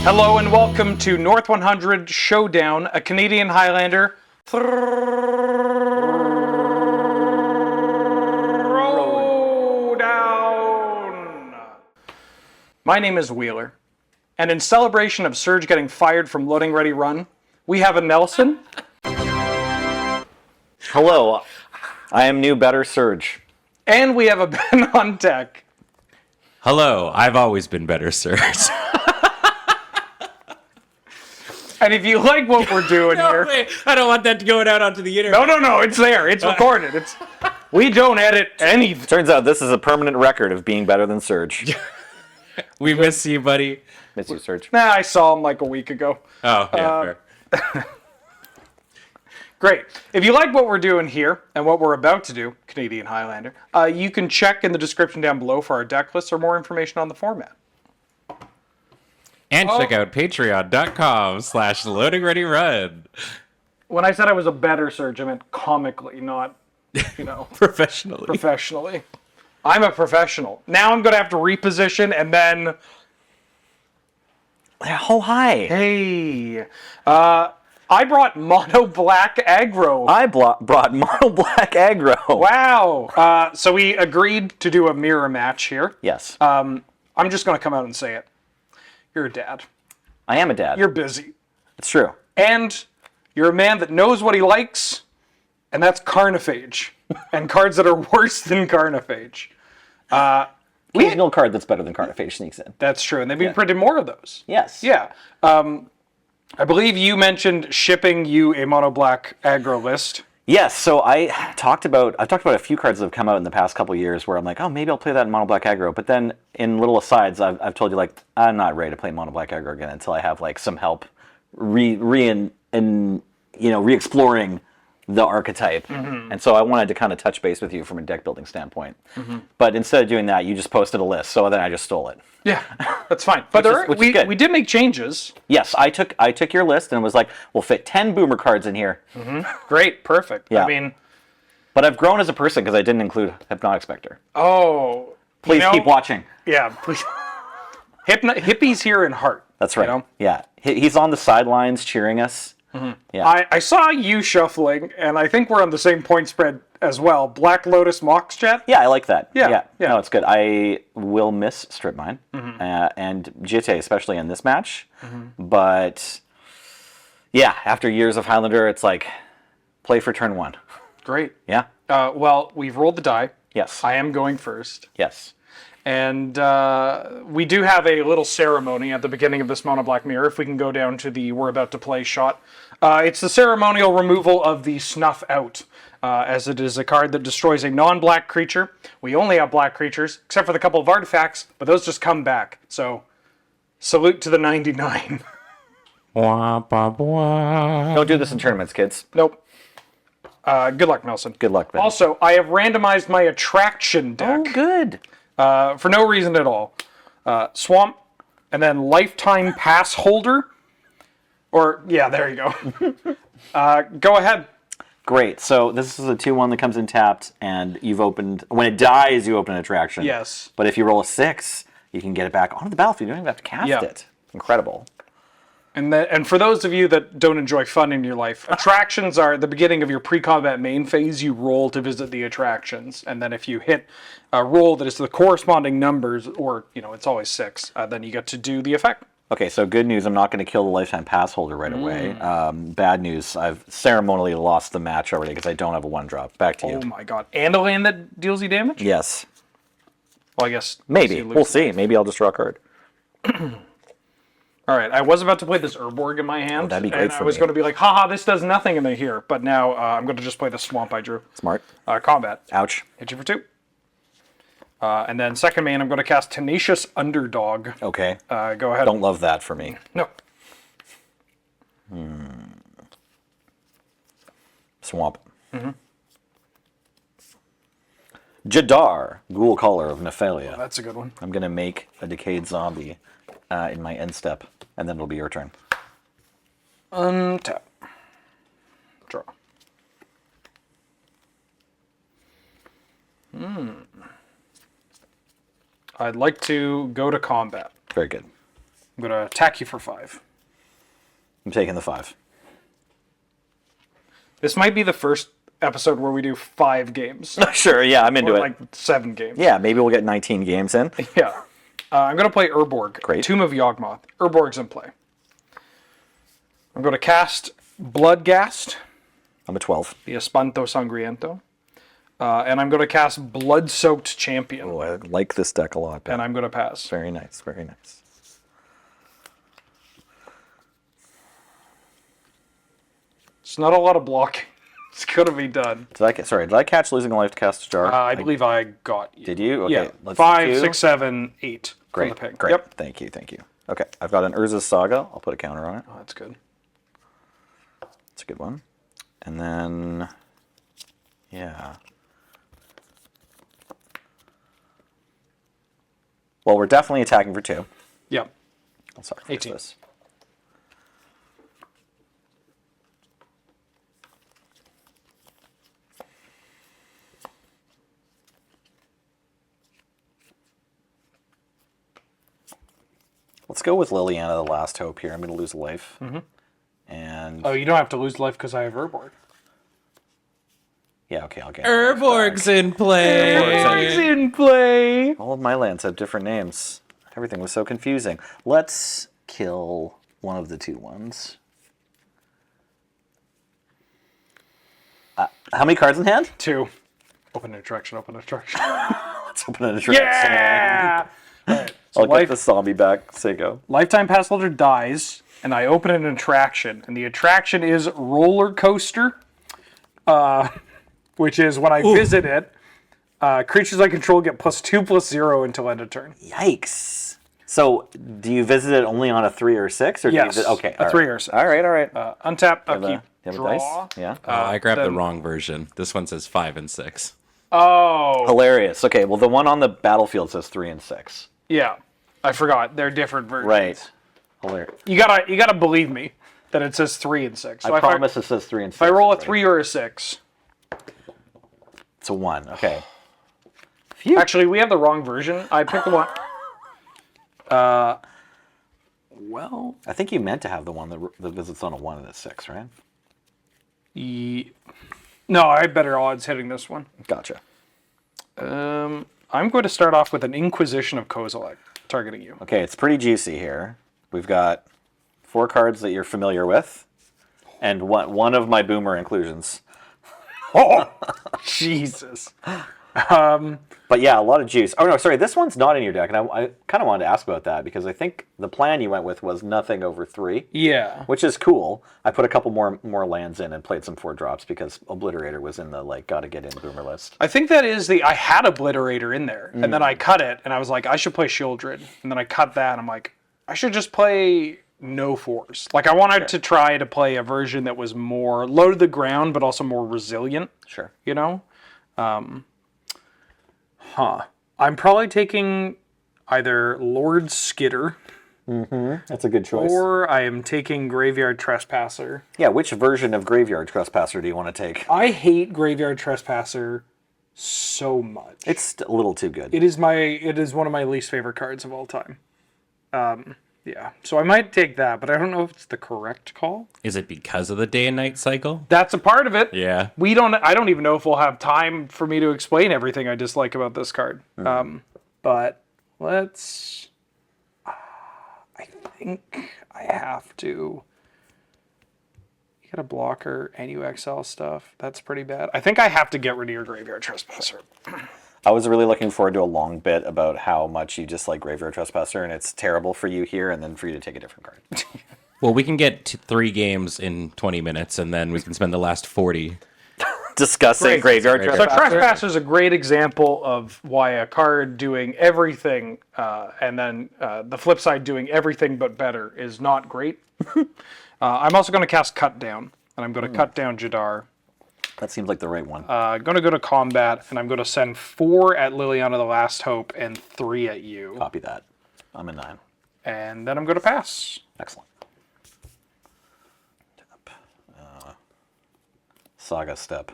Hello and welcome to North 100 Showdown, a Canadian Highlander Throwdown. My name is Wheeler, and in celebration of Surge getting fired from Loading Ready Run, we have a Nelson. Hello, I am new, better Surge. And we have a Ben on deck. Hello, I've always been better, sirs. And if you like what we're doing here... Wait, I don't want that to go out onto the internet. No, it's there. It's recorded. We don't edit anything. Turns out this is a permanent record of being better than Surge. We miss you, buddy. Miss you, Surge. Nah, I saw him like a week ago. Oh, yeah, fair. Great. If you like what we're doing here and what we're about to do, Canadian Highlander, you can check in the description down below for our deck list or more information on the format. And check out patreon.com/loadingreadyrun. When I said I was a better Surge, I meant comically, not, Professionally. I'm a professional. Now I'm going to have to reposition and then... Oh, hi. Hey. I brought mono black aggro. I brought mono black aggro. Wow. So we agreed to do a mirror match here. Yes. I'm just going to come out and say it. You're a dad. I am a dad. You're busy. It's true. And you're a man that knows what he likes, and that's Carnophage. And cards that are worse than Carnophage. Occasional card that's better than Carnophage sneaks in. That's true, and they've been printed more of those. Yes. Yeah. I believe you mentioned shipping you a mono black aggro list. Yes, so I've talked about a few cards that have come out in the past couple of years where I'm like, oh, maybe I'll play that in mono black aggro. But then in little asides, I've told you, like, I'm not ready to play mono black aggro again until I have like some help re-exploring the archetype. Mm-hmm. And so I wanted to kind of touch base with you from a deck building standpoint. Mm-hmm. But instead of doing that, you just posted a list, so then I just stole it. Yeah, that's fine. But we did make changes. Yes, I took your list and was like, we'll fit 10 boomer cards in here. Mm-hmm. Great, perfect. Yeah. I mean, but I've grown as a person because I didn't include Hypnotic Spectre. Oh, please keep watching. Yeah, please. Hippie's here in heart. That's right. Yeah, he's on the sidelines cheering us. Mm-hmm. Yeah. I saw you shuffling, and I think we're on the same point spread as well. Black Lotus Mox Jet? Yeah, I like that. Yeah. No, it's good. I will miss Strip Mine and GT, especially in this match. Mm-hmm. But, yeah, after years of Highlander, it's like, play for turn one. Great. Yeah. Well, we've rolled the die. Yes. I am going first. Yes. And we do have a little ceremony at the beginning of this mono black mirror, if we can go down to the we're about to play shot. It's the ceremonial removal of the Snuff Out, as it is a card that destroys a non-black creature. We only have black creatures, except for the couple of artifacts, but those just come back. So, salute to the 99. Don't do this in tournaments, kids. Nope. Good luck, Nelson. Good luck, Ben. Also, I have randomized my attraction deck. Oh, good. For no reason at all. Swamp, and then Lifetime Pass Holder. Or, yeah, there you go. Go ahead. Great. So this is a 2/1 that comes in tapped, and you've opened... When it dies, you open an attraction. Yes. But if you roll a 6, you can get it back onto the battlefield. You don't even have to cast it. Incredible. And for those of you that don't enjoy fun in your life, attractions are the beginning of your pre-combat main phase. You roll to visit the attractions, and then if you hit a roll that is the corresponding numbers, or it's always 6, then you get to do the effect. Okay, so good news, I'm not going to kill the Lifetime Pass Holder right away. Bad news, I've ceremonially lost the match already because I don't have a 1-drop. Back to you. Oh my god. And a land that deals you damage? Yes. Well, I guess... Maybe. We'll see. Maybe I'll just draw a card. Alright, I was about to play this Urborg in my hand. Oh, that'd be great and for I was me. going to be like, haha, this does nothing in here. But now I'm going to just play the Swamp I drew. Smart. Combat. Ouch. Hit you for 2. And then second main, I'm going to cast Tenacious Underdog. Okay. Go ahead. Don't love that for me. No. Swamp. Jadar, Ghoul Caller of Nephalia. Oh, that's a good one. I'm going to make a Decayed Zombie in my end step, and then it'll be your turn. Untap. Draw. I'd like to go to combat. Very good. I'm going to attack you for 5. I'm taking the 5. This might be the first episode where we do 5 games. Sure, yeah, I'm into Or it. like 7 games. Yeah, maybe we'll get 19 games in. Yeah. I'm going to play Urborg. Great. Tomb of Yawgmoth. Urborg's in play. I'm going to cast Bloodghast, I'm a 12. the Espanto Sangriento. And I'm going to cast Blood-Soaked Champion. Oh, I like this deck a lot, Ben. And I'm going to pass. Very nice, very nice. It's not a lot of blocking. It's going to be done. Did I catch losing a life to cast a jar? I believe I got you. Did you? Okay, Yeah. let's 5, do- 6, 7, 8. Great, For the pig. great. Yep. Thank you. Okay, I've got an Urza's Saga. I'll put a counter on it. Oh, that's good. That's a good one. And then, yeah. Well, we're definitely attacking for 2. Yep. I'll sacrifice 18. this. Let's go with Liliana, the last hope here. I'm going to lose a life. And Oh, you don't have to lose life because I have Urborg. yeah, okay, I'll get Urborg's in play. in play. All of my lands have different names. Everything was so confusing. Let's kill one of the 2 ones. How many cards in hand? 2. Open attraction, open attraction. Let's open an attraction. Yeah! Alright, so I'll life, get the zombie back. Seiko. lifetime pass holder dies, and I open an attraction. And the attraction is Roller Coaster, which is when I visit it, creatures I control get +2/+0 until end of turn. Yikes. So, do you visit it only on a 3 or 6? Or Yes, do you okay, a all 3 right. or 6. All right. Untap, You have upkeep, a draw. dice? Yeah. Oh, I grabbed the then- wrong version. This one says 5 and 6. Oh, Hilarious. Okay, well, the one on the battlefield says 3 and 6. yeah. I forgot. They're different versions. Right. Hilarious. You gotta believe me that it says 3 and 6. So I if promise it says 3 and 6. if I roll a right? 3 or a 6. It's a 1. Okay. Actually, we have the wrong version. I picked the one. Well, I think you meant to have the one that visits on a 1 and a 6, right? no, I had better odds hitting this one. Gotcha. I'm going to start off with an Inquisition of Kozilek, targeting you. Okay, it's pretty juicy here. We've got 4 cards that you're familiar with, and one of my boomer inclusions. Oh, Jesus. But yeah, a lot of juice. Oh no, sorry, this one's not in your deck, and I kind of wanted to ask about that because I think the plan you went with was nothing over 3, Yeah. which is cool. I put a couple more lands in and played some 4-drops because Obliterator was in the gotta get in boomer list. I think that is I had Obliterator in there, and then I cut it, and I was like, I should play Shieldred. And then I cut that, and I'm like, I should just play no 4s. Like, I wanted to try to play a version that was more low to the ground, but also more resilient, Sure. you know? I'm probably taking either Lord Skidder, That's a good choice. or I am taking Graveyard Trespasser. Yeah, which version of Graveyard Trespasser do you want to take? I hate Graveyard Trespasser so much. It's a little too good. It is one of my least favorite cards of all time. Yeah, so I might take that, but I don't know if it's the correct call. Is it because of the day and night cycle? That's a part of it. Yeah. I don't even know if we'll have time for me to explain everything I dislike about this card. But let's. I think I have to. You got a blocker and you exile stuff. That's pretty bad. I think I have to get rid of your Graveyard Trespasser. I was really looking forward to a long bit about how much you dislike Graveyard Trespasser, and it's terrible for you here, and then for you to take a different card. Well, we can get 3 games in 20 minutes, and then we can spend the last 40. Discussing Graveyard So Trespasser. Trespasser is a great example of why a card doing everything and then the flip side doing everything but better is not great. I'm also going to cast Cut Down, and I'm going to cut down Jadar. That seems like the right one. I'm going to go to combat, and I'm going to send 4 at Liliana the Last Hope and 3 at you. Copy that. I'm in 9. And then I'm going to pass. Excellent. Tap. Saga step.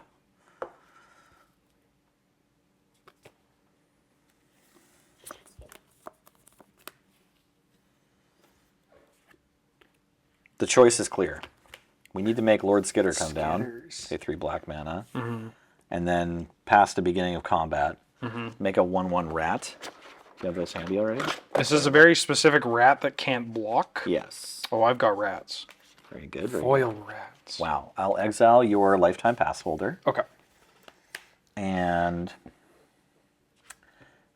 The choice is clear. We need to make Lord Skitter come down, Skitters. pay 3 black mana, and then past the beginning of combat, make a 1/1 rat. Do you have those handy already? This is a very specific rat that can't block. Yes. Oh, I've got rats. Very good. Very Foil rats. good. Wow. I'll exile your lifetime pass holder. Okay. And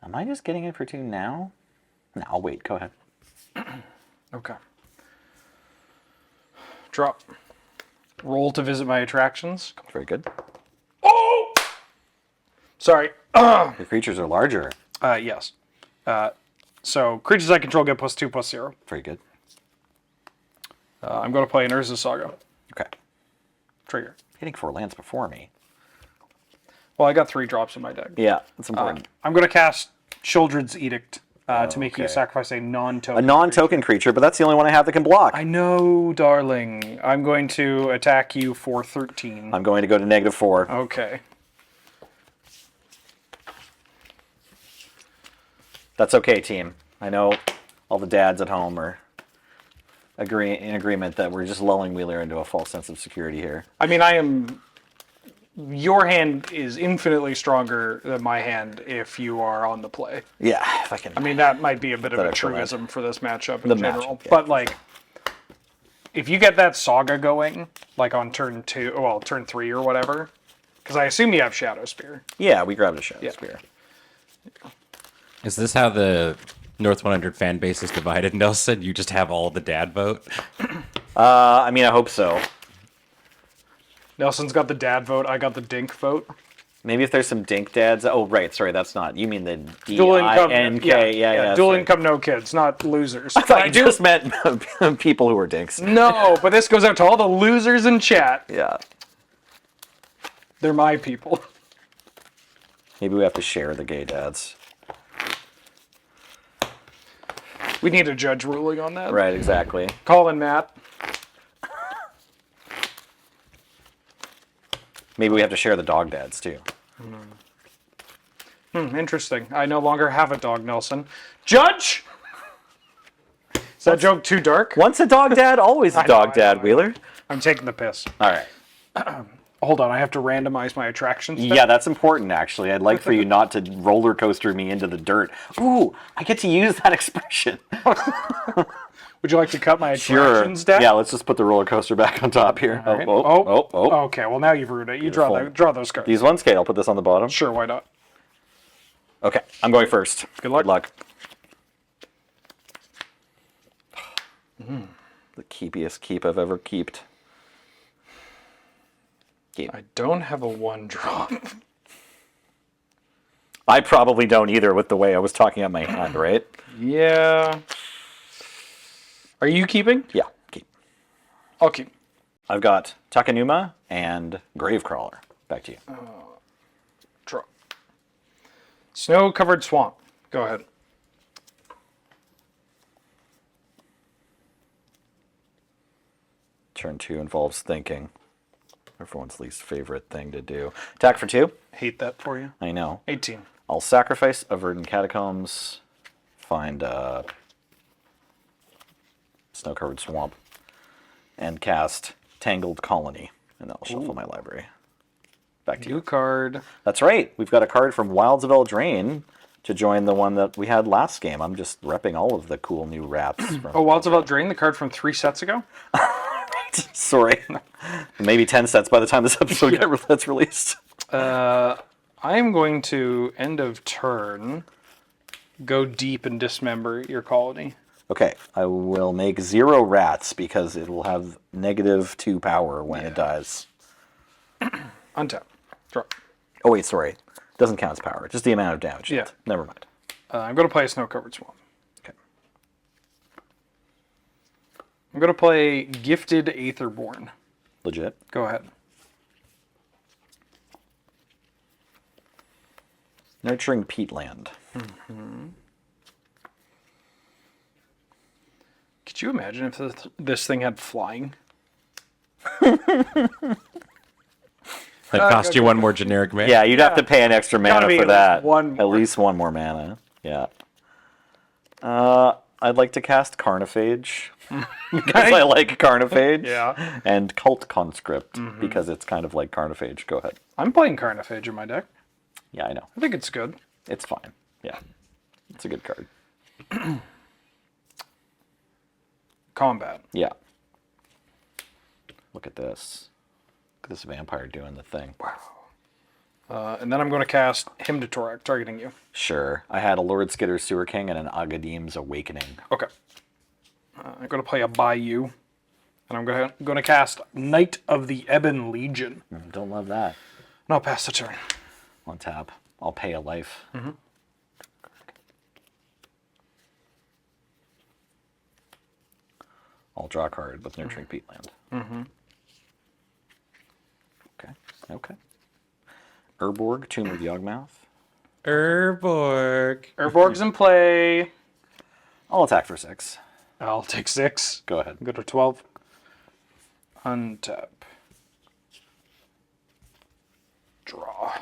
am I just getting it for 2 now? No, I'll wait. Go ahead. Okay. Drop. Roll to visit my attractions. Very good. Oh! Sorry. Your creatures are larger. Yes. So creatures I control get +2/+0. Very good. I'm going to play an Urza Saga. Okay. Trigger. Hitting 4 lands before me. Well, I got 3 drops in my deck. Yeah, that's important. I'm going to cast Children's Edict to make you okay. sacrifice a non-token. A non-token creature, but that's the only one I have that can block. I know, darling. I'm going to attack you for 13. I'm going to go to -4. Okay. That's okay, team. I know all the dads at home are in agreement that we're just lulling Wheeler into a false sense of security here. I mean, your hand is infinitely stronger than my hand if you are on the play. Yeah, if I can. I mean, that might be a bit of a extra truism for this matchup in The general. matchup, yeah. But, like, if you get that Saga going, like on turn 2, well, turn 3 or whatever, because I assume you have Shadow Spear. Yeah, we grabbed a Shadow Spear. Is this how the North 100 fan base is divided, Nelson? You just have all the dad vote? I mean, I hope so. Nelson's got the dad vote, I got the dink vote. Maybe if there's some dink dads. Oh, right. Sorry, that's not. You mean the Dual income, D-I-N-K. Yeah. dual sorry. income, no kids, not losers. I thought you just meant people who were dinks. No, but this goes out to all the losers in chat. Yeah. They're my people. Maybe we have to share the gay dads. We need a judge ruling on that. Right, exactly. Colin, Matt. Maybe we have to share the dog dads, too. Interesting. I no longer have a dog, Nelson. Judge! Is that joke too dark? Once a dog dad, always a dog dad, Wheeler. I'm taking the piss. All right. Hold on, I have to randomize my attractions. Yeah, that's important, actually. I'd like for you not to roller coaster me into the dirt. Ooh, I get to use that expression. Would you like to cut my attractions deck? Yeah, let's just put the roller coaster back on top here. All right. Oh. Okay, well now you've ruined it. You draw those cards. These ones? Okay, I'll put this on the bottom. Sure, why not? Okay, I'm going first. Good luck. Good luck. The keepiest keep I've ever keeped. Keep. I don't have a 1-drop. I probably don't either with the way I was talking out my hand, right? Yeah. Are you keeping? Yeah, keep. I'll keep. I've got Takanuma and Gravecrawler. Back to you. Draw. Snow-covered swamp. Go ahead. Turn 2 involves thinking. Everyone's least favorite thing to do. Attack for 2. Hate that for you. I know. 18. I'll sacrifice a Verdant Catacombs, find a Snow-Covered Swamp, and cast Tangled Colony, and that'll shuffle my library. Back to New you. card. That's right. We've got a card from Wilds of Eldraine to join the one that we had last game. I'm just repping all of the cool new rats. From Oh, Wilds of Eldraine, the card from 3 sets ago? Sorry. Maybe 10 sets by the time this episode gets released. I'm going to, end of turn, go deep and dismember your colony. Okay, I will make 0 rats because it will have -2 power when it dies. Untap. Draw. Oh wait, sorry. Doesn't count as power. Just the amount of damage. Yeah. Never mind. I'm going to play a snow-covered swamp. Okay. I'm going to play Gifted Aetherborn. Legit. Go ahead. Nurturing Peatland. Could you imagine if this thing had flying? That cost you one more generic man. Yeah, you'd have to pay an extra Gotta mana be for at that. least one At more. least one more mana. Yeah. I'd like to cast Carnophage because I like Carnophage. Yeah. And Cult Conscript because it's kind of like Carnophage. Go ahead. I'm playing Carnophage in my deck. Yeah, I know. I think it's good. It's fine. Yeah. It's a good card. Combat. Yeah. Look at this. Look at this vampire doing the thing. And then I'm going to cast Hymn to Torak, targeting you. Sure. I had a Lord Skitter Sewer King and an Agadim's Awakening. Okay. I'm going to play a Bayou. And I'm going to cast Knight of the Ebon Legion. Don't love that. And I'll pass the turn. On tap. I'll pay a life. I'll draw a card with Nurturing Peatland. Okay. Okay. Urborg, Tomb of Yawgmoth. Urborg. Urborg's in play. I'll attack for 6. I'll take 6. Go ahead. Go to 12. Untap. Draw.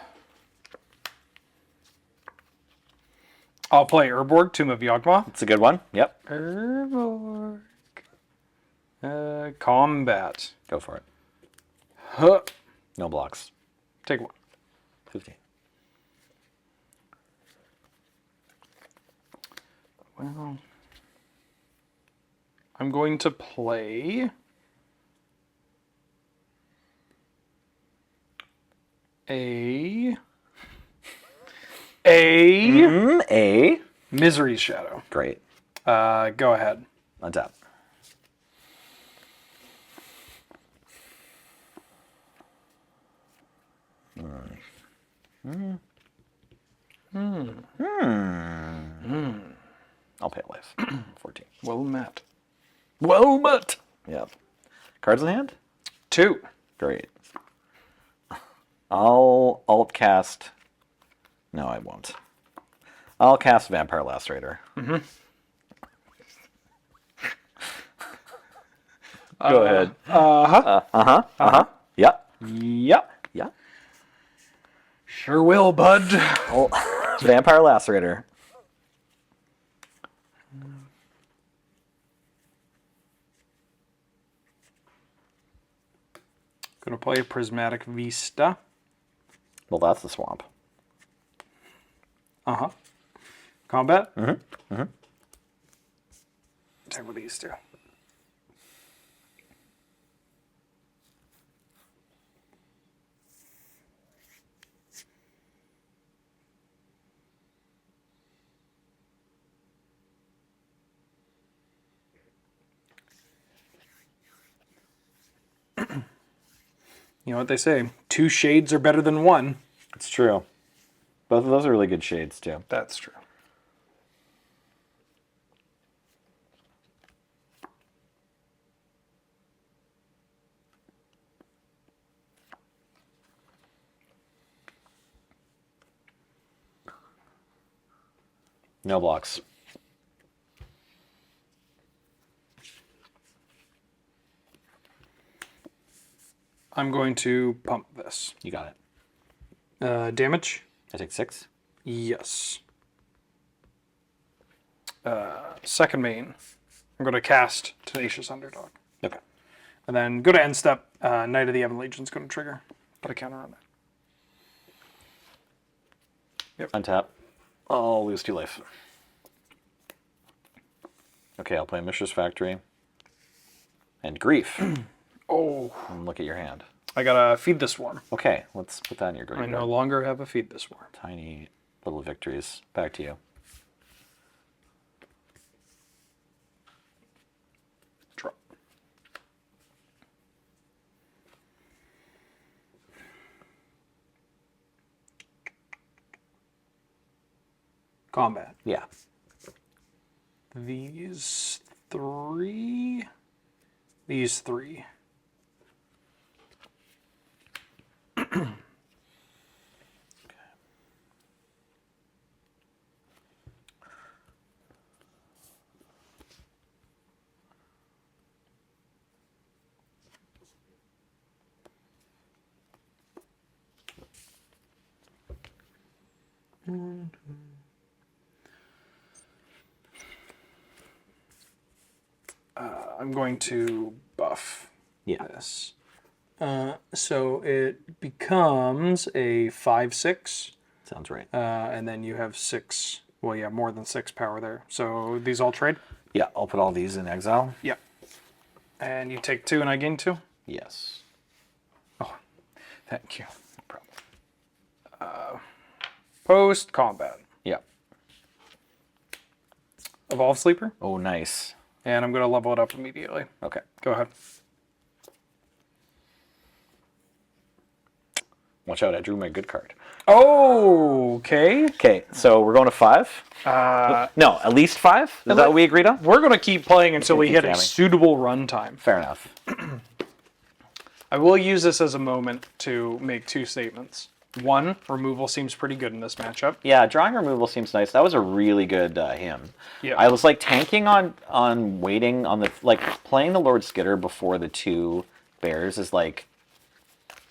I'll play Urborg, Tomb of Yawgmoth. It's a good one. Yep. Urborg. Combat. Go for it. Huh. No blocks. Take 1. 15. Well, I'm going to play a A. Misery's Shadow. Great. Go ahead. Untap. I'll pay a life. 14. Well met. Well met. Yep. Cards in hand? 2. Great. I'll alt cast. No, I won't. I'll cast Vampire Lacerator. Go ahead. Yep. Yep. Yep. Sure will, bud. Oh, Vampire Lacerator. Gonna play Prismatic Vista. Well, that's the swamp. Combat? Attack with these two. You know what they say, 2 shades are better than 1. It's true. Both of those are really good shades, too. That's true. No blocks. I'm going to pump this. You got it. Damage? I take 6. Yes. Second main. I'm going to cast Tenacious Underdog. Okay. And then go to end step. Knight of the Ebon Legion's going to trigger. Put a counter on that. Untap. I'll lose 2 life. Okay, I'll play Mishra's Factory. And Grief. Oh, And look at your hand. I gotta feed the swarm. Okay, let's put that in your I graveyard. no longer have a feed the swarm. Tiny little victories. Back to you. Draw. Combat. Yeah. These 3. These 3. I'm going to buff Yeah. this. So it becomes a 5/6, Sounds right. and then you have 6. Well, yeah, more than 6 power there. So these all trade. Yeah, I'll put all these in exile. Yeah. And you take 2, and I gain 2. Yes. Oh, thank you. No problem. Post combat. Yeah. Evolve Sleeper, Oh, nice. and I'm going to level it up immediately. Okay. Go ahead. Watch out, I drew my good card. Oh, okay. Okay, so we're going to 5? No, at least 5? Is that what we agreed on? We're going to keep playing until we keep hit a jamming. suitable runtime. Fair enough. I will use this as a moment to make 2 statements. 1, removal seems pretty good in this matchup. Yeah, drawing removal seems nice. That was a really good hymn. Yeah. I was like tanking on waiting on the like playing the Lord Skitter before the 2 bears is like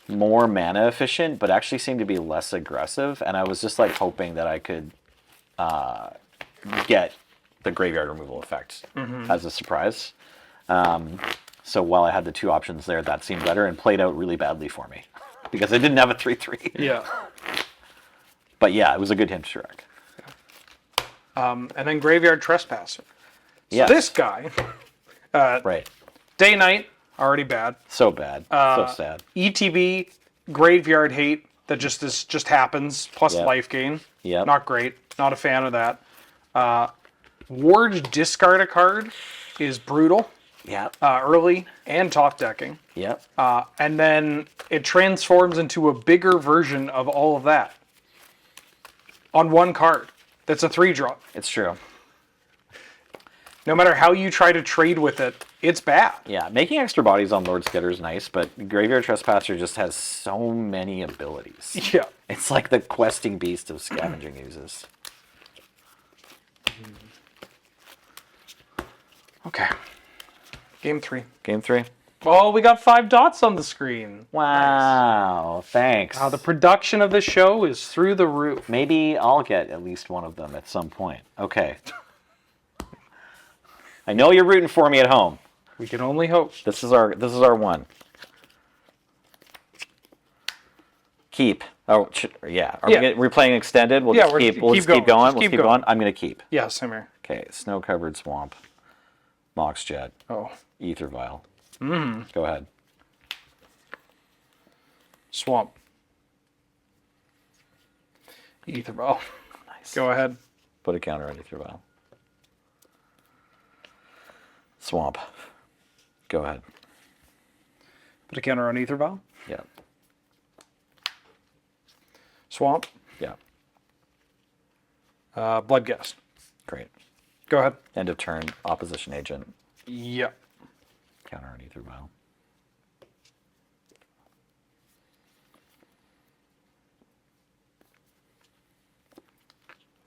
more mana efficient, but actually seemed to be less aggressive. And I was just like hoping that I could get the graveyard removal effect as a surprise. So while I had the 2 options there, that seemed better and played out really badly for me because I didn't have a 3/3. Yeah. But yeah, it was a good hint to Shrek. And then Graveyard Trespasser. So Yes. this guy, Right. day night, already bad. So bad. So sad. ETB, Graveyard Hate, that just happens, plus Yep. life gain. Yep. Not great. Not a fan of that. Ward discard a card is brutal, Yep. early and top decking. Yep. And then it transforms into a bigger version of all of that on one card. That's a 3-drop. It's true. No matter how you try to trade with it, it's bad. Yeah, making extra bodies on Lord Skitter is nice, but Graveyard Trespasser just has so many abilities. Yeah. It's like the questing beast of scavenging uses. Okay. Game 3. Game 3. Oh, we got 5 dots on the screen. Wow, thanks. The production of this show is through the roof. Maybe I'll get at least one of them at some point. Okay. I know you're rooting for me at home. We can only hope. This is our one. Keep. Oh, yeah. We're playing extended. We'll Yeah, just we're- keep. We'll keep just keep going. going. Just We'll keep keep going. going. I'm gonna keep. Yeah, same here. Okay. Snow-covered swamp. Mox Jet. Oh. Ether Vial. Go ahead. Swamp. Ether Ball. Nice. Go ahead. Put a counter on Ether Vial. Swamp. Go ahead. Put a counter on Ether Ball. Yeah. Swamp. Yeah. Bloodghast. Great. Go ahead. End of turn. Opposition agent. Yeah. Counter on Ether Vial.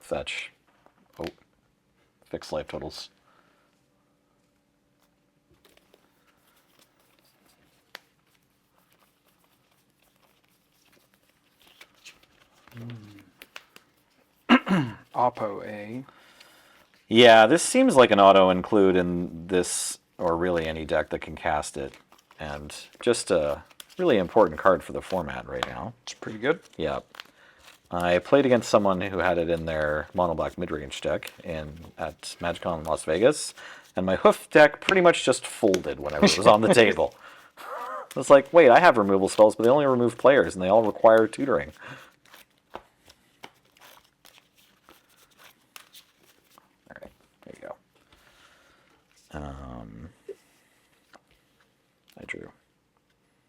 Fetch. Oh. Fixed life totals. Oppo A. Yeah, this seems like an auto include in this, or really any deck that can cast it. And just a really important card for the format right now. It's pretty good. Yeah. I played against someone who had it in their mono black mid-range deck at MagicCon in Las Vegas, and my hoof deck pretty much just folded whenever it was on the table. I was like, wait, I have removal spells, but they only remove players, and they all require tutoring. All right, there you go. I drew.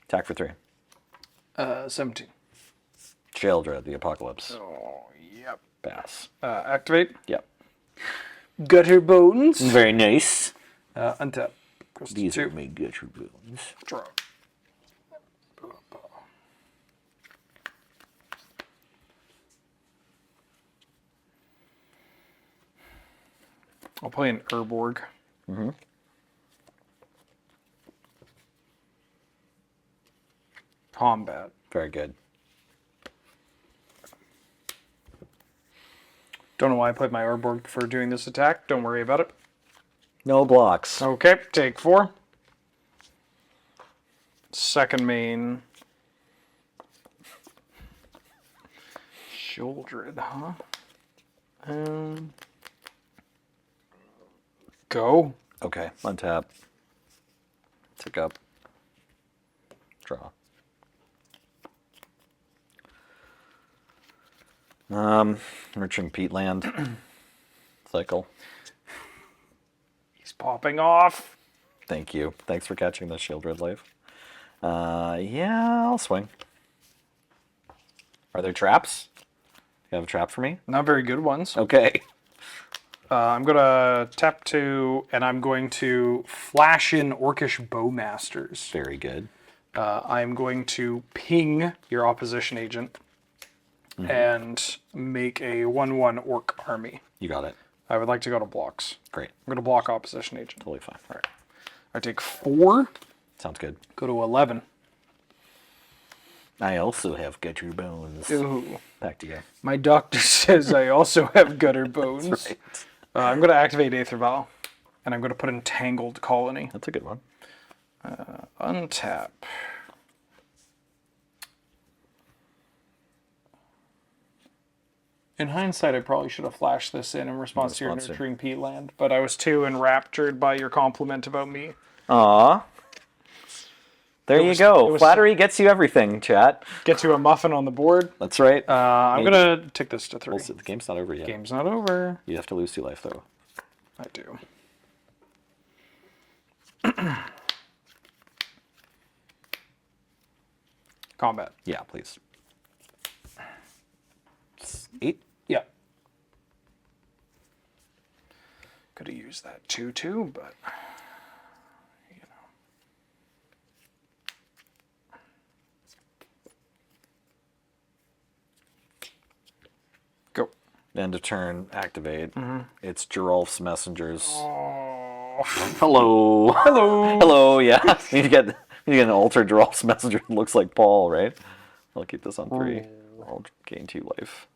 Attack for 3. 17. Sheldred, the Apocalypse. Oh, yep. Pass. Activate. Yep. Gutter Bones. Very nice. Untap. Goes to These 2. are my gutter bones. Draw. I'll play an Urborg. Combat. Very good. Don't know why I played my Urborg for doing this attack. Don't worry about it. No blocks. Okay, take 4. Second main. Shieldred, huh? Go. Okay, untap. Tick up. Draw. Nurturing peatland. Cycle. He's popping off. Thank you. Thanks for catching the Shieldred life. Yeah, I'll swing. Are there traps? You have a trap for me? Not very good ones. Okay. I'm going to tap 2, and I'm going to flash in Orcish Bowmasters. Very good. I'm going to ping your opposition agent and make a 1/1 Orc army. You got it. I would like to go to blocks. Great. I'm going to block opposition agent. Totally fine. All right. I take 4, Sounds good. go to 11. I also have gutter bones. Ooh. Back to you. My doctor says I also have gutter bones. That's right. I'm going to activate Aether Vial, and I'm going to put Entangled Colony. That's a good one. Untap. In hindsight, I probably should have flashed this in response to your response to- nurturing peatland, but I was too enraptured by your compliment about me. Aw. There you it go. was- Flattery gets you everything, chat. Get you a muffin on the board. That's right. I'm Maybe. going to take this to 3. The game's not over yet. Game's not over. You have to lose 2 life, though. I do. Combat. Yeah, please. 8. Yeah. Could have used that 2/2, but you know. Go. End of turn, activate. It's Geralf's Messengers. Oh. Hello. Hello. Hello, yeah. You need to get an altered Geralf's Messenger that looks like Paul, right? I'll keep this on 3. I'll gain 2 life.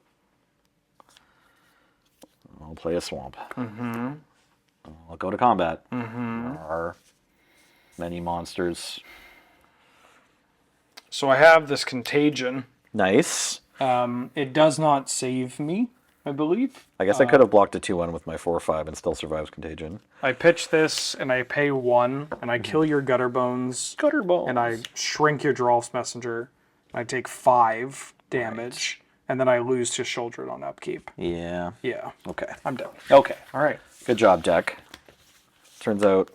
I'll play a swamp. I'll go to combat. There are many monsters. So I have this contagion. Nice. It does not save me, I believe. I guess I could have blocked a 2/1 with my 4/5 and still survives Contagion. I pitch this and I pay 1 and I kill your gutter bones. Gutter bones. And I shrink your Geralf's Messenger. I take 5 damage. And then I lose to Shieldred on upkeep. Yeah. Yeah. Okay. I'm done. Okay. All right. Good job, deck. Turns out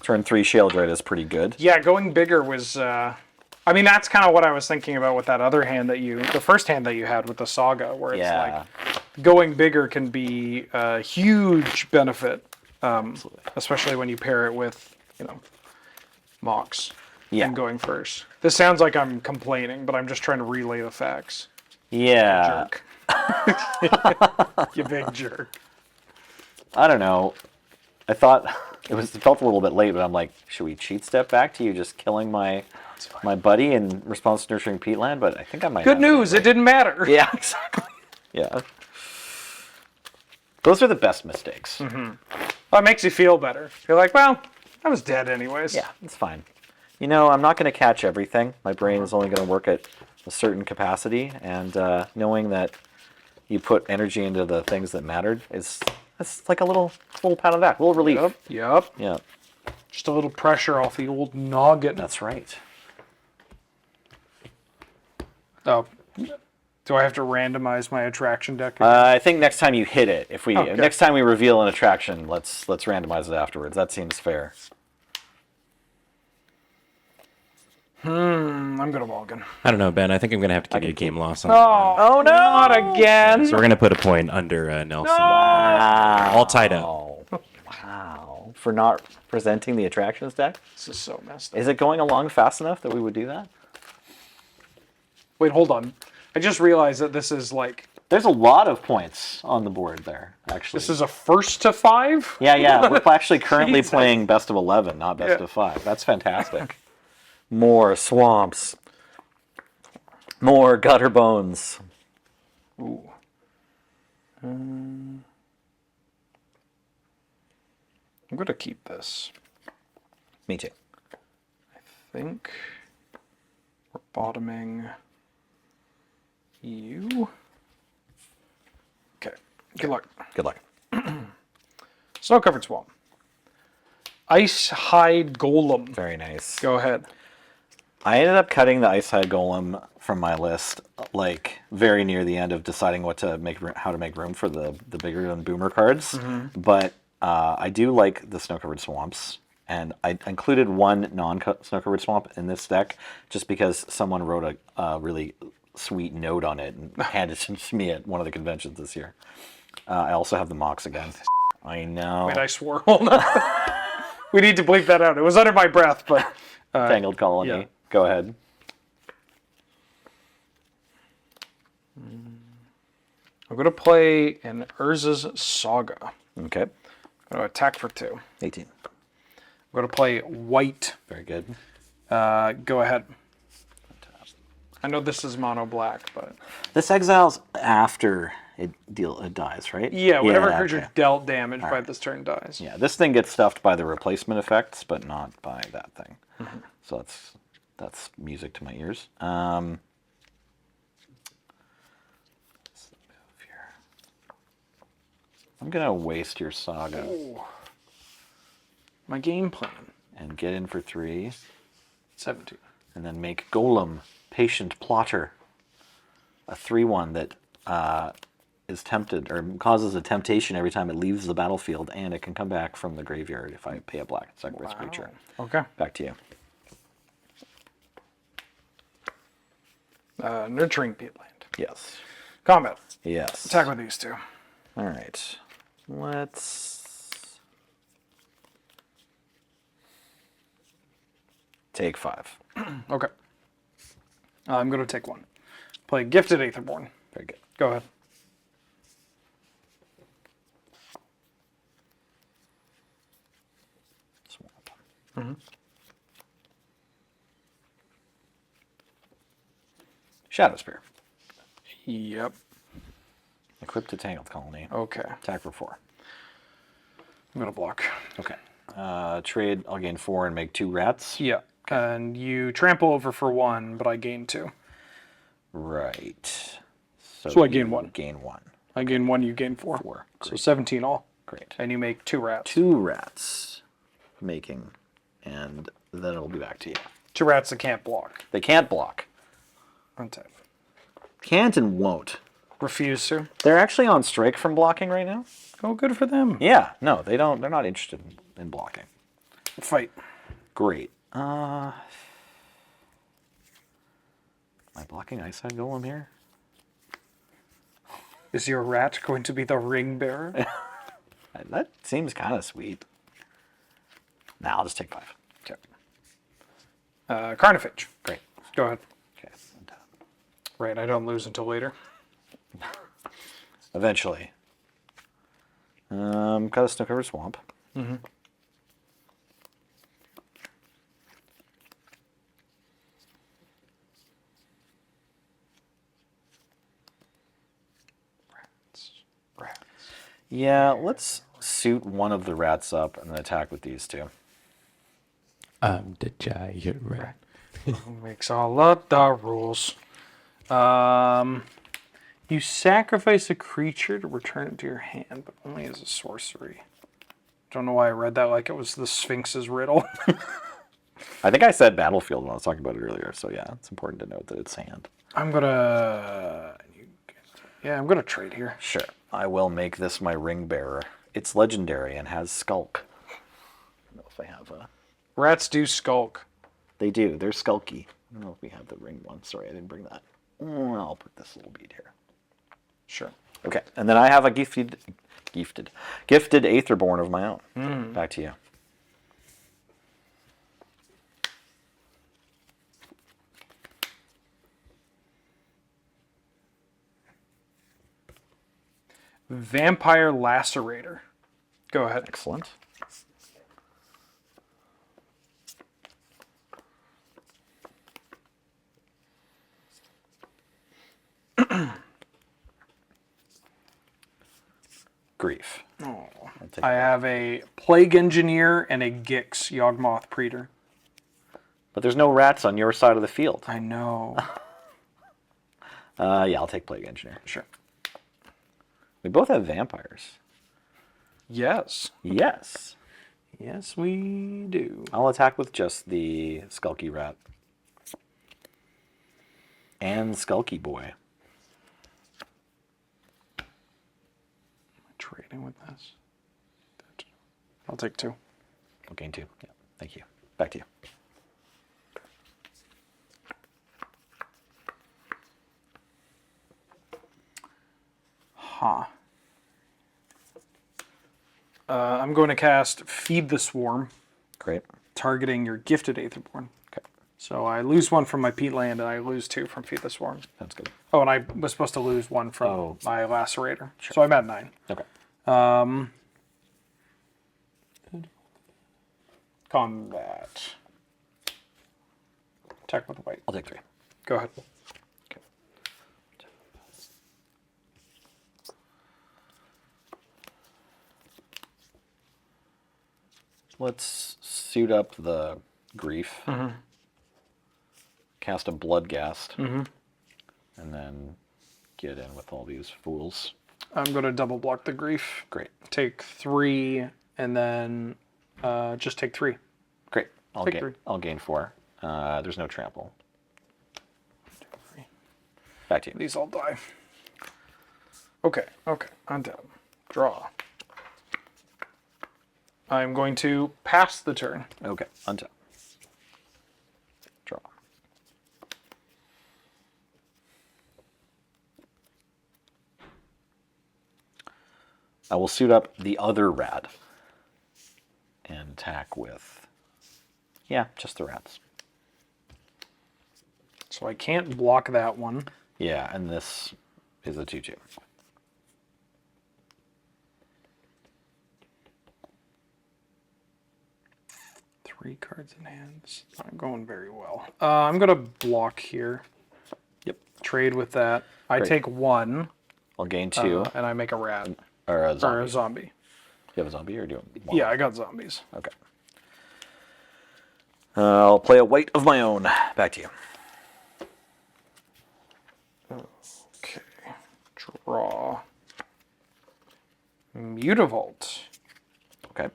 turn 3 Shieldred is pretty good. Yeah, going bigger was... I mean, that's kind of what I was thinking about with that other hand that the first hand that you had with the Saga, where it's Yeah. like going bigger can be a huge benefit, especially when you pair it with, Mox and going first. This sounds like I'm complaining, but I'm just trying to relay the facts. Yeah. Jerk. You big jerk. I don't know. I thought it felt a little bit late, but I'm like, should we cheat step back to you just killing my buddy in response to nurturing peatland? But I think I might. Good news, it didn't matter. Yeah, exactly. Yeah. Those are the best mistakes. Well, it makes you feel better. You're like, well, I was dead anyways. Yeah, it's fine. I'm not going to catch everything. My brain is only going to work at a certain capacity, and knowing that you put energy into the things that mattered it's like a little pat on the back, a little relief. Yep. Yeah. Just a little pressure off the old noggin. That's right. Oh. Do I have to randomize my attraction deck? I think next time you hit it, Okay. next time we reveal an attraction, let's randomize it afterwards. That seems fair. I'm gonna mulligan. I don't know, Ben. I think I'm gonna have to give you a game loss on Oh no! Not again! So we're gonna put a point under Nelson. Wow. All tied up. Wow. For not presenting the attractions deck? This is so messed up. Is it going along fast enough that we would do that? Wait, hold on. I just realized that this is like... There's a lot of points on the board there, actually. This is a first to 5? Yeah. We're actually currently Jesus. playing best of 11, not best Yeah. of 5. That's fantastic. More swamps. More gutter bones. Ooh. I'm going to keep this. Me too. I think we're bottoming you. Okay. Good luck. Good luck. Snow-covered swamp. Ice Hide Golem. Very nice. Go ahead. I ended up cutting the Ice Hide Golem from my list, like very near the end of deciding what to make, how to make room for the bigger than boomer cards. But I do like the Snow-covered swamps, and I included one non-snow-covered swamp in this deck just because someone wrote a really sweet note on it and handed it to me at one of the conventions this year. I also have the Mox again. I know. Wait, I swore. Hold on. We need to bleep that out. It was under my breath, but... Tangled Colony. yeah. Go ahead. I'm going to play an Urza's Saga. Okay. I'm going to attack for 2. 18. I'm going to play white. Very good. Go ahead. I know this is mono black, but... This exiles after it dies, right? Yeah, whatever yeah, creature okay. dealt damage by this turn dies. Yeah, this thing gets stuffed by the replacement effects, but not by that thing. So that's music to my ears. Let's move here. I'm gonna waste your Saga My game plan. and get in for 3, 17. and then make Golem Patient Plotter, a 3/1 that is tempted or causes a temptation every time it leaves the battlefield, and it can come back from the graveyard if I pay a black sacrifice creature. Okay. Back to you. Nurturing Peatland. Yes. Combat. Yes. Attack with these 2. All right. Let's take 5. Okay. I'm going to take 1. Play Gifted Aetherborn. Very good. Go ahead. Swamp. Shadow Spear. Yep. Equipped to Tangled Colony. Okay. Attack for 4. I'm going to block. Okay. Trade, I'll gain 4 and make 2 rats. Yeah. And you trample over for 1, but I gain 2. Right. So I gain you 1. Gain 1. I gain 1, you gain 4. 4. So Great. 17 all. Great. And you make 2 rats. 2 rats making, and then it'll be back to you. 2 rats that can't block. They can't block. Untap. Can't and won't. Refuse to. They're actually on strike from blocking right now. Oh, good for them. Yeah, no, they don't. They're not interested in blocking. Fight. Great. Am I blocking Ice Side Golem here? Is your rat going to be the ring bearer? That seems kind of sweet. Nah, I'll just take 5. Okay. Carnifage. Great. Go ahead. Okay. Right, I don't lose until later. Eventually. Got a Snow-covered swamp. Rats. Yeah, let's suit one of the rats up and then attack with these 2. I'm the giant rat. Makes all of the rules. You sacrifice a creature to return it to your hand, but only as a sorcery. Don't know why I read that like it was the Sphinx's riddle. I think I said battlefield when I was talking about it earlier, so yeah, it's important to note that it's hand. I'm gonna... Yeah, I'm gonna trade here. Sure. I will make this my ring bearer. It's legendary and has Skulk. I don't know if I have a... Rats do skulk. They do. They're skulky. I don't know if we have the ring one. Sorry, I didn't bring that. I'll put this little bead here. Sure. Okay, and then I have a gifted Aetherborn of my own. Back to you. Vampire Lacerator. Go ahead. Excellent. Grief. Oh, I'll take I that. have a Plague Engineer and a Gix Yawgmoth Predator. But there's no rats on your side of the field. I know. Yeah, I'll take Plague Engineer. Sure. We both have vampires. Yes. Yes. Yes, we do. I'll attack with just the Skulky Rat. And Skulky Boy. Trading with this. I'll take 2. I'll gain 2. Yeah, thank you. Back to you. Huh. I'm going to cast Feed the Swarm, Great. targeting your gifted Aetherborn. Okay, So I lose 1 from my Peat Land, and I lose 2 from Feed the Swarm. sounds good. Oh, and I was supposed to lose 1 from Oh. my Lacerator. Sure. So I'm at 9. Okay. Combat. Attack with white. I'll take 3. Go ahead. Okay. Let's suit up the Grief. Cast a Bloodghast. And then get in with all these fools. I'm going to double block the Grief. Great. Take 3, and then just take 3. Great. Take 3. I'll gain 4. There's no trample. Back to you. These all die. Okay, untap. Draw. I'm going to pass the turn. Okay, untap. Draw. I will suit up the other rat and attack with, yeah, just the rats. So I can't block that one. Yeah, and this is a 2/2. Three cards in hands. Not going very well. I'm going to block here. Yep. Trade with that. I Great. take 1. I'll gain 2. And I make a rat. Or a Or zombie. a zombie. You have a zombie or do you want Yeah, I got zombies. Okay. I'll play a white of my own. Back to you. Okay. Draw. Mutavault. Okay.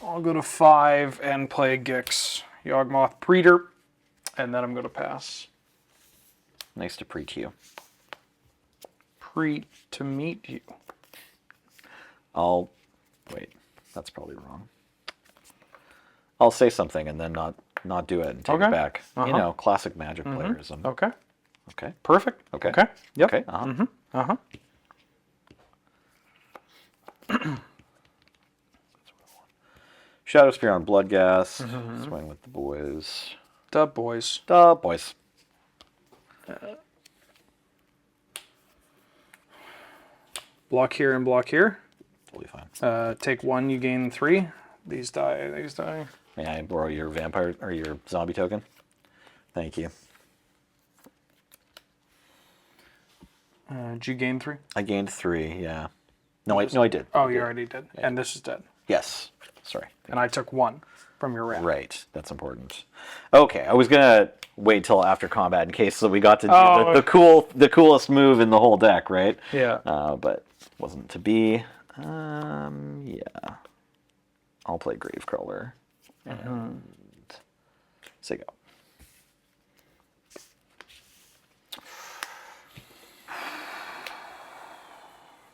I'll go to 5 and play Gix Yawgmoth Predator. And then I'm going to pass. Nice to pre to you. Pre to meet you. I'll wait. That's probably wrong. I'll say something and then not do it and take Okay. it back. You Uh-huh. know, classic Magic playerism. Okay. Okay. Perfect. Okay. Okay. Yep. Okay. Uh-huh. Uh-huh. Shadow Spear on Bloodghast. Swing with the boys. Dub boys. Duh, boys. Block here and block here. Totally fine. Take 1, you gain 3. These die, these die. May I borrow your vampire or your zombie token? Thank you. Did you gain 3? I gained 3. Yeah. No, I did. Oh, I you did. already did. And this is dead. Yes. Sorry. And I took 1 from your rat. Right, that's important. Okay, I was gonna wait till after combat in case so we got to do Oh. the coolest move in the whole deck, right? Yeah. But wasn't to be. Yeah. I'll play Gravecrawler and say go.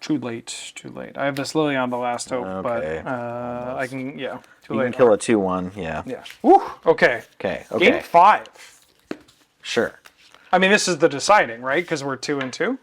Too late. Too late. I have this Lily on the last hope, Okay. but I can, yeah. Too You late. can kill a 2/1. Yeah. Yeah. Woo. Okay. Okay. Game Okay. 5. Sure. I mean, this is the deciding, right? Because we're 2 and 2.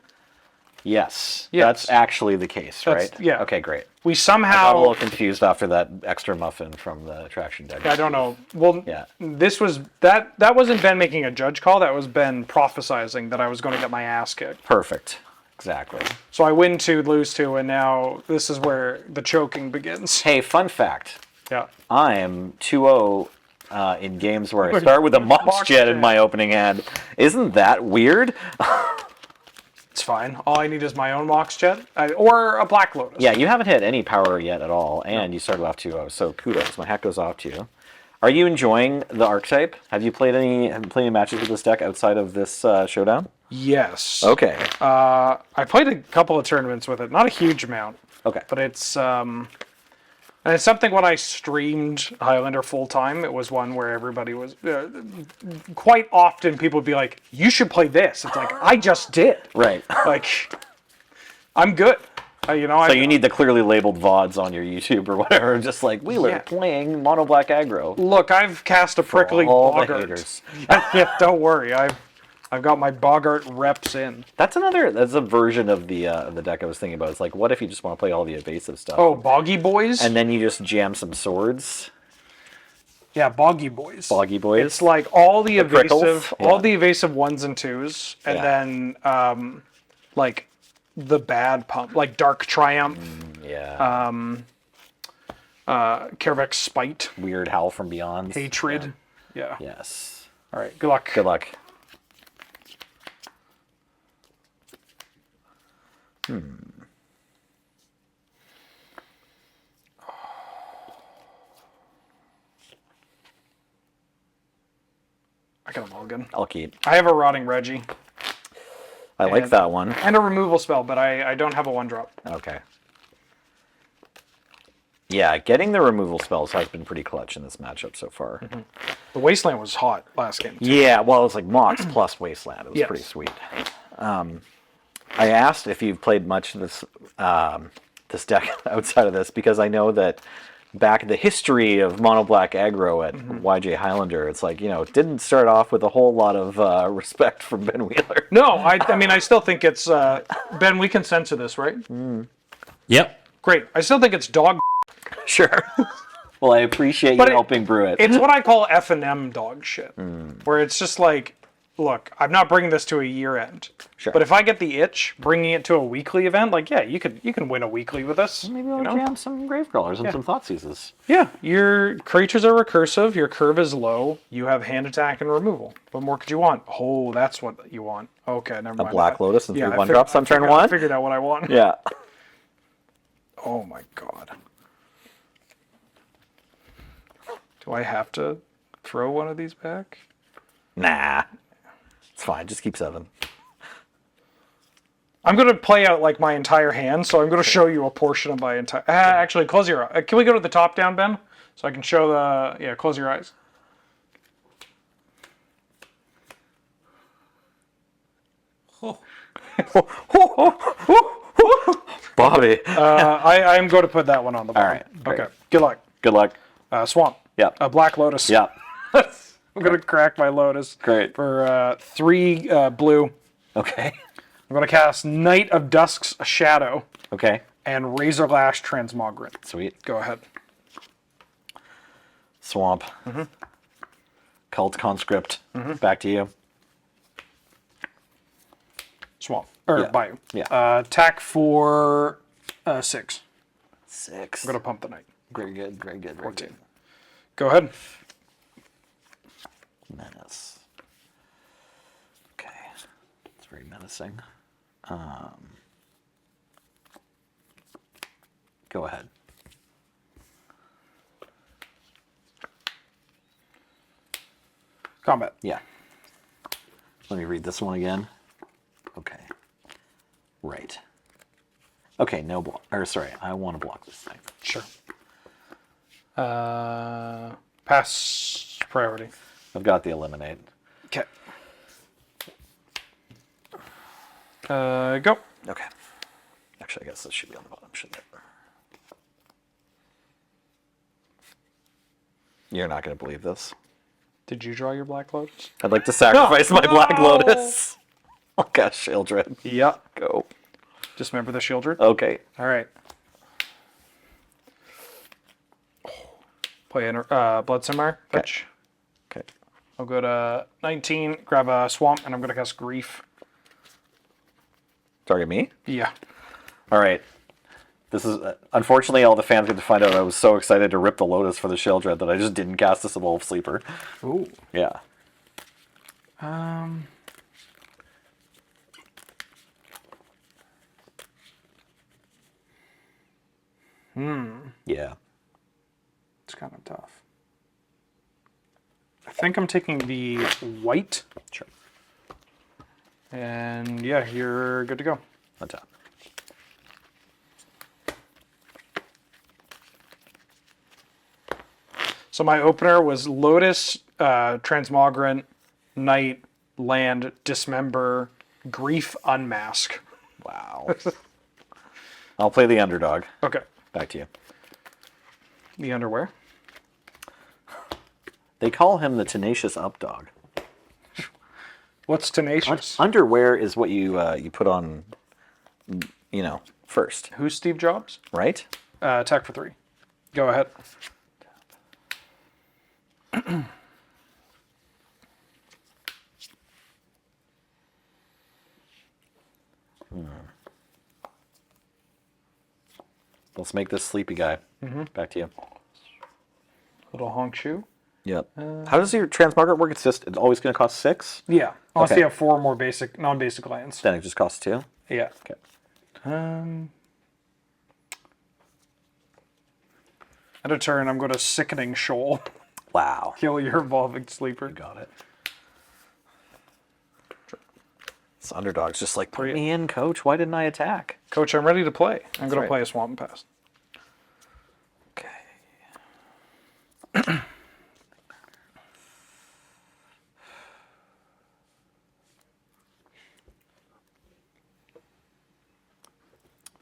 Yes. Yes. That's actually the case, That's- right? yeah. Okay, great. We I got a somehow. little confused after that extra muffin from the attraction deck. I don't know. Well, Yeah. this was that wasn't Ben making a judge call. That was Ben prophesizing that I was going to get my ass kicked. Perfect. Exactly. So I win 2, lose 2, and now this is where the choking begins. Hey, fun fact. Yeah. I am 2-0 in games where I start with a Mox Mox Jet in Jet. my opening hand. Isn't that weird? It's fine. All I need is my own Mox Jet or a Black Lotus. Yeah, you haven't hit any power yet at all, and you started off 2-0, so kudos. My hat goes off to you. Are you enjoying the archetype? Have you played any matches with this deck outside of this Showdown? Yes. Okay. I played a couple of tournaments with it. Not a huge amount. Okay. But it's and it's something when I streamed Highlander full time, it was one where everybody was quite often people would be like, "You should play this." It's like I just did. Right. Like I'm good. So you need the clearly labeled VODs on your YouTube or whatever, just like Wheeler playing mono black aggro. Look, I've cast a prickly all the Boggart. haters. Yeah, don't worry. I've got my Boggart reps in. That's a version of the deck I was thinking about. It's like, what if you just want to play all the evasive stuff? Oh, Boggy Boys? And then you just jam some swords. Yeah, Boggy Boys. Boggy Boys. It's like all the prickles? evasive, Yeah. all the evasive 1s and 2s, and Yeah. then like the bad pump, like Dark Triumph, Yeah. Kerbeck's Spite, Weird Howl from Beyond. Hatred. Yeah. Yes. All right. Good luck. Good luck. I got a mulligan. I'll keep. I have a Rotting Reggie I like And- that one. and a removal spell, but I don't have a 1-drop. Okay. Yeah, getting the removal spells has been pretty clutch in this matchup so far. The Wasteland was hot last game. Yeah, well, it was like Mox plus Wasteland. It was Yes. pretty sweet. I asked if you've played much of this this deck outside of this because I know that back in the history of mono black aggro at YJ Highlander, it's like, it didn't start off with a whole lot of respect from Ben Wheeler. No, I mean I still think it's Ben. We can censor this, right? Yep. Great. I still think it's dog. Sure. Well, I appreciate you But helping brew it. It's what I call F&M dog shit, where it's just like, look, I'm not bringing this to a year end. Sure. But if I get the itch, bringing it to a weekly event, like, yeah, you can win a weekly with this. Maybe we'll jam some grave crawlers and some thought seizes. Yeah, your creatures are recursive, your curve is low, you have hand attack and removal. What more could you want? Oh, that's what you want. Okay, never mind. Black Lotus and 3 I 1-drops on turn I 1? figured out what I want. Yeah. Oh my god. Do I have to throw one of these back? Nah. It's fine. Just keep 7. I'm going to play out like my entire hand, so I'm going to show you a portion of my entire... actually, close your eyes. Can we go to the top down, Ben? So I can show the... Yeah, close your eyes. Bobby. I'm going to put that one on the bottom. All right, great. Okay. Good luck. Good luck. Swamp. Yep. Black Lotus. Yeah. I'm going to crack my Lotus. Great. For 3 blue. Okay. I'm going to cast Knight of Dusk's Shadow Okay. and Razorlash Transmogrant. Sweet. Go ahead. Swamp. Cult Conscript. Back to you. Swamp. Or Yeah. Bayou. Yeah. Attack for 6. 6. I'm going to pump the Knight. Very good. Very good. Very 14. good. Go ahead. Menace. Okay. It's very menacing. Go ahead. Combat. Yeah. Let me read this one again. Okay. Right. Okay, no block. Or sorry, I want to block this thing. Sure. Pass priority. I've got the eliminate. Okay. Go. Okay. Actually, I guess this should be on the bottom, shouldn't it? You're not going to believe this. Did you draw your Black Lotus? I'd like to sacrifice my Black No! Lotus. Oh gosh, Shieldred. Yeah. Go. Dismember the Shieldred. Okay. All right. Play in Bloodsimmer. Fetch. Okay. I'll go to 19, grab a Swamp, and I'm going to cast Grief. Target me? Yeah. All right. This is unfortunately all the fans get to find out. I was so excited to rip the Lotus for the Shieldred that I just didn't cast this Wolf Sleeper. Ooh. Yeah. kind of tough. I think I'm taking the white. Sure. And yeah, you're good to go. On top. So my opener was Lotus, Transmogrant, Knight, Land, Dismember, Grief, Unmask. Wow. I'll play the underdog. Okay. Back to you. The underwear. They call him the tenacious updog. What's tenacious? Underwear is what you put on, first, Who's Steve Jobs? right? Attack for 3. Go ahead. Let's make this sleepy guy. Back to you. Little honk shoe. Yep. How does your transmogric work? It's always going to cost 6? Yeah. Unless Okay. you have 4 more basic, non-basic lands. Then it just costs 2? Yeah. Okay. At a turn, I'm going to Sickening Shoal. Wow. Kill your Evolving Sleeper. Got it. This underdog's just like, put me in, coach. Why didn't I attack? Coach, I'm ready to play. I'm going right. to play a Swamp Pass. Okay.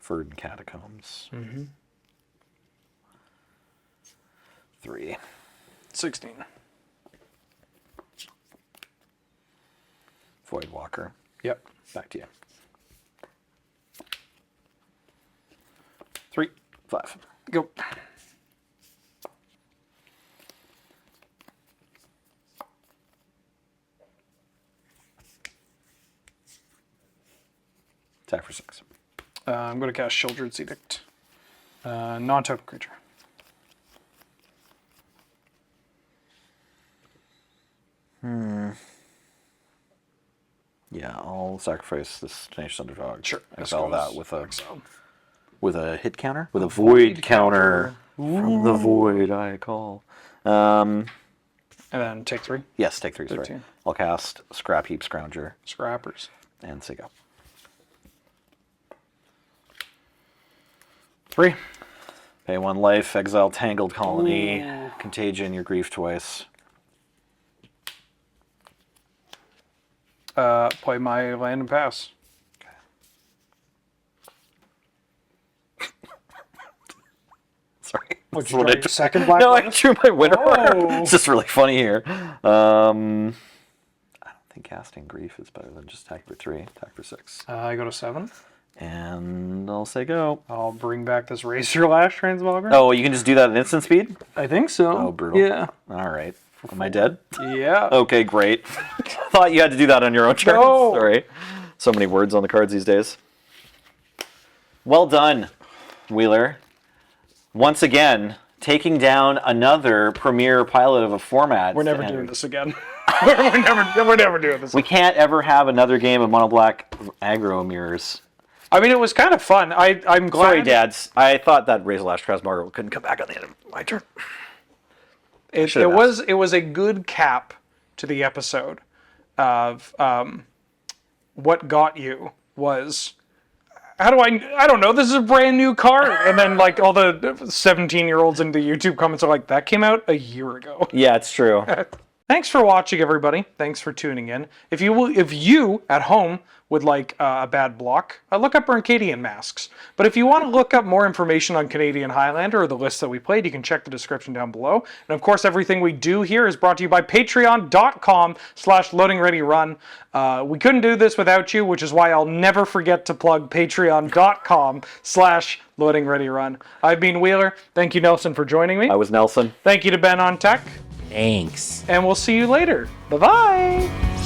Verdant Catacombs. 3. 16. Voidwalker. Yep. Back to you. 3. 5. Go. Attack for 6. I'm going to cast Children's Edict. Non-token creature. Yeah, I'll sacrifice this tenacious underdog. Sure. Exile that with a Exile. hit counter, with a void counter. From the void I call. And then take 3. Yes, take 3. Sorry. 13. I'll cast Scrap Heap Scrounger Scrappers. and say go. 3. Pay 1 life, exile Tangled Colony, Contagion, your grief twice. Play my land and pass. Sorry. What'd That's you what draw I your drew. second black No, I land? drew my winner. Oh. It's just really funny here. I don't think casting grief is better than just attack for 3. Attack for 6. I go to 7. And I'll say go. I'll bring back this Razor Lash Transmogric. Oh, you can just do that at instant speed? I think so. Oh, brutal. Yeah. All right. Am I dead? Yeah. Okay, great. Thought you had to do that on your own turn. No. Sorry. So many words on the cards these days. Well done, Wheeler. Once again, taking down another premier pilot of a format. We're never doing this again. we're never doing this. We can't ever have another game of mono black aggro mirrors. I mean, it was kind of fun. I'm glad. Sorry, dads. I thought that Razor Lash Transmogric couldn't come back on the end of my turn. It was a good cap to the episode of what got you was, how do I don't know, this is a brand new card. And then like all the 17-year-olds in the YouTube comments are like, that came out a year ago. Yeah, it's true. Thanks for watching, everybody. Thanks for tuning in. If you at home would like a bad block, look up Arcadian Masks. But if you want to look up more information on Canadian Highlander or the list that we played, you can check the description down below. And of course, everything we do here is brought to you by patreon.com/loadingreadyrun. We couldn't do this without you, which is why I'll never forget to plug patreon.com/loadingreadyrun. I've been Wheeler. Thank you, Nelson, for joining me. I was Nelson. Thank you to Ben on Tech. Thanks. And we'll see you later. Bye-bye.